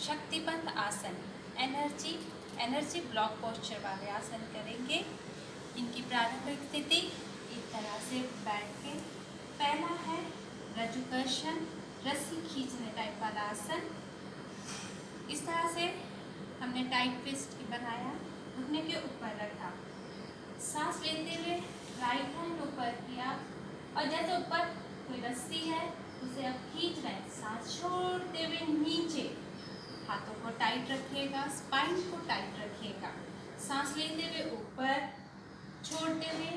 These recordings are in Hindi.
शक्तिबंध आसन, एनर्जी ब्लॉक पोस्चर वाले आसन करेंगे। इनकी प्रारंभिक स्थिति इस तरह से बैठ के। पहला है रज्जुकर्षण, रस्सी खींचने टाइप वाला आसन। इस तरह से हमने टाइट फिस्ट बनाया, घुटने के ऊपर रखा, सांस लेते हुए राइट हैंड ऊपर किया और जैसे ऊपर कोई रस्सी है उसे अब खींच रहे हैं, सांस छोड़ते हुए नीचे, हाथों को टाइट रखिएगा, स्पाइन को टाइट रखिएगा, सांस लेते हुए ऊपर, छोड़ते हुए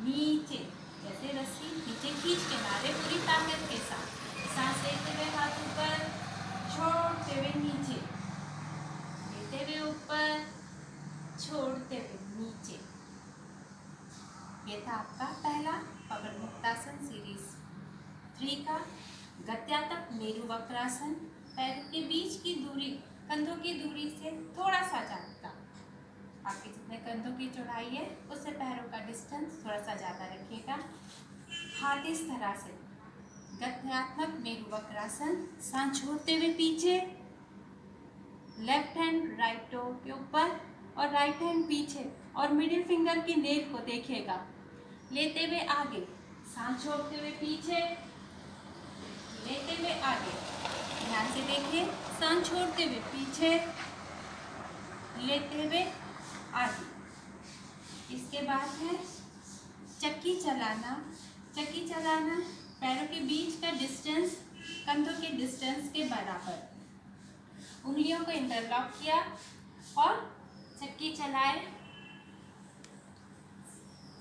नीचे, जैसे रस्सी नीचे खींच के मारे पूरी ताकत के साथ, सांस लेते हुए हाथ ऊपर, छोड़ते हुए नीचे, लेते हुए ऊपर, छोड़ते हुए नीचे। ये था आपका पहला पवन मुक्तासन सीरीज 3 का गत्यात्मक मेरु वक्रासन। पैरों के बीच की दूरी कंधों की दूरी से थोड़ा सा ज़्यादा, आपके जितने कंधों की चौड़ाई है उससे पैरों का डिस्टेंस थोड़ा सा ज़्यादा रखिएगा। हाथ इस तरह से, गत्यात्मक मेरु वक्रासन। सांस छोड़ते हुए पीछे, लेफ्ट हैंड राइट टो के ऊपर और राइट हैंड पीछे और मिडिल फिंगर की नेल को देखिएगा। लेते हुए आगे, सांस छोड़ते हुए पीछे, लेते हुए आगे, ध्यान से देखिए, सांस छोड़ते हुए पीछे, लेते हुए आगे। इसके बाद है चक्की चलाना। चक्की चलाना पैरों के बीच का डिस्टेंस कंधों के डिस्टेंस के बराबर, उंगलियों को इंटरलॉक किया और चक्की चलाए।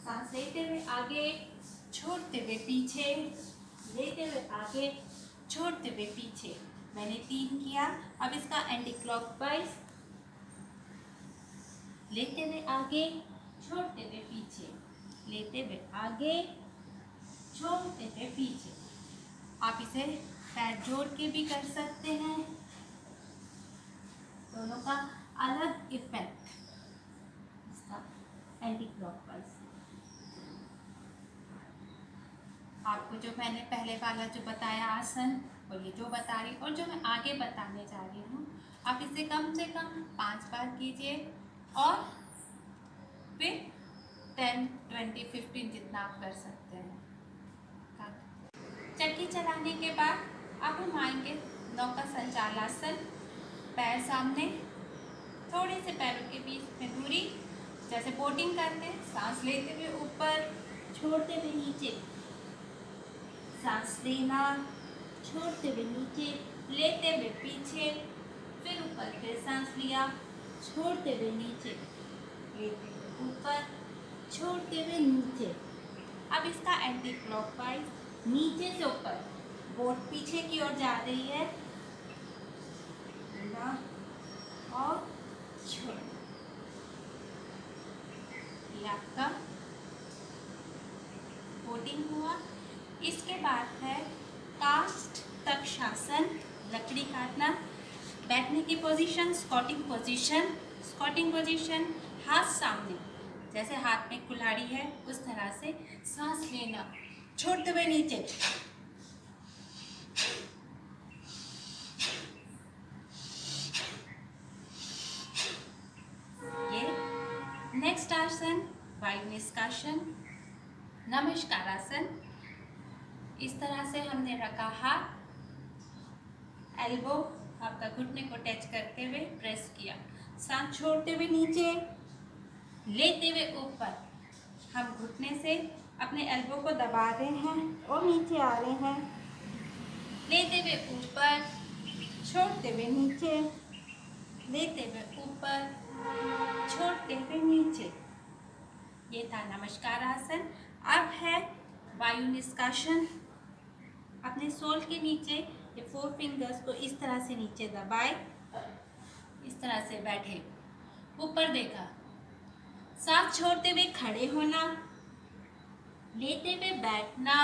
सांस लेते हुए आगे, छोड़ते हुए पीछे, लेते हुए आगे, छोड़ते हुए पीछे। मैंने 3 किया। अब इसका एंटी क्लॉकवाइज, लेते हुए आगे, छोड़ते हुए पीछे, लेते हुए आगे, छोड़ते हुए पीछे। आप इसे पैर जोड़ के भी कर सकते हैं, दोनों का अलग इफेक्ट। इसका एंटी क्लॉकवाइज आपको जो मैंने पहले वाला जो बताया आसन और ये जो बता रही और जो मैं आगे बताने जा रही हूँ, आप इसे कम से कम 5 बार कीजिए और फिर 10, 20, 15 जितना आप कर सकते हैं। चक्की चलाने के बाद अब हम आएंगे नौका संचालासन। पैर सामने, थोड़े से पैरों के बीच में दूरी, जैसे बोटिंग करते हैं। सांस लेते हुए ऊपर, छोड़ते हुए नीचे, सांस लेना, छोड़ते हुए नीचे, लेते हुए पीछे, फिर ऊपर, फिर सांस लिया, छोड़ते हुए नीचे, लेते हुए ऊपर, छोड़ते हुए नीचे। अब इसका एंटी क्लॉकवाइज, नीचे से ऊपर, बोट पीछे की ओर जा रही है, और छोड़। ये आपका बोटिंग हुआ। इसके बाद है काष्ठ तक्षासन, लकड़ी काटना। बैठने की position squatting position. Squatting position, हाथ सामने, जैसे हाथ में कुल्हाड़ी है उस तरह से। सांस लेना, छोड़ते हुए नीचे, ये। नेक्स्ट आसन वायु निष्कासन, नमस्कारासन। इस तरह से हमने रखा हाथ, एल्बो आपका घुटने को टच करते हुए प्रेस किया, सांस छोड़ते हुए नीचे, लेते हुए ऊपर। हम घुटने से अपने एल्बो को दबा रहे हैं और नीचे आ रहे हैं, लेते हुए ऊपर, छोड़ते हुए नीचे, लेते हुए ऊपर, छोड़ते हुए नीचे। ये था नमस्कार आसन। अब है वायु निष्कासन। अपने सोल के नीचे ये 4 फिंगर्स को इस तरह से नीचे दबाए, इस तरह से बैठे, ऊपर देखा, सांस छोड़ते हुए खड़े होना, लेते हुए बैठना,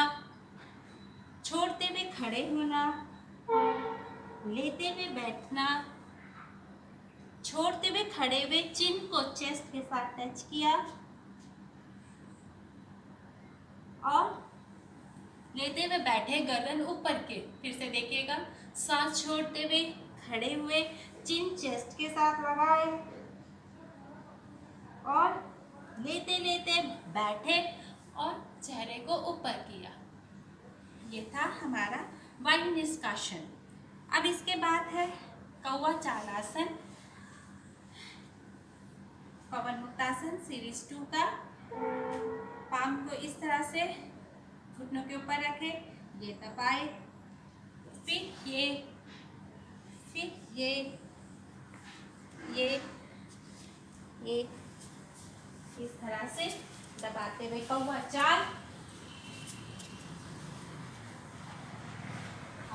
छोड़ते हुए खड़े होना, लेते हुए बैठना, छोड़ते हुए खड़े हुए, चिन को चेस्ट के साथ टच किया और लेते हुए बैठे, गर्दन ऊपर के। फिर से देखिएगा, सांस छोड़ते हुए खड़े हुए, चिन चेस्ट के साथ लगाए और लेते लेते बैठे और चेहरे को ऊपर किया। ये था हमारा वायु निष्कासन। अब इसके बाद है कौवा चालासन, पवन मुक्तासन सीरीज 2 का। पाम को इस तरह से घुटनों के ऊपर रखे, ये दबाए, फिर ये इस तरह से दबाते हुए कौवा चाल।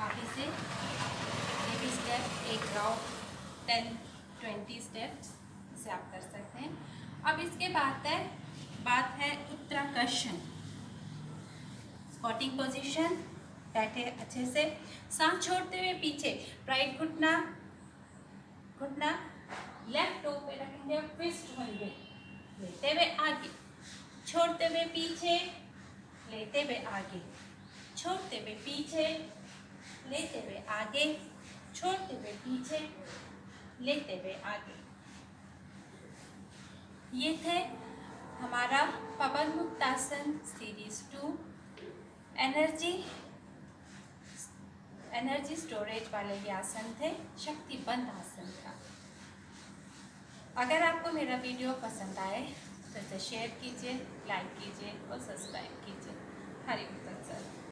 आगे से ये भी स्टेप एक राउंड 10-20 स्टेप्स इसे आप कर सकते हैं। अब इसके बाद है उत्तराकर्षण। स्क्वाटिंग पोजीशन, बैठे अच्छे से, सांस छोड़ते हुए पीछे, राइट घुटना लेफ्ट टो पे रखेंगे, फिस्ट होंगे, लेते हुए आगे, छोड़ते हुए पीछे, लेते हुए आगे, छोड़ते हुए पीछे, लेते हुए आगे, छोड़ते हुए पीछे, लेते हुए आगे। ये थे हमारा पवन मुक्तासन सीरीज 2 एनर्जी स्टोरेज वाले ये आसन थे, शक्तिबंध आसन था। अगर आपको मेरा वीडियो पसंद आए तो इसे शेयर कीजिए, लाइक कीजिए और सब्सक्राइब कीजिए। हरि वंदन सर।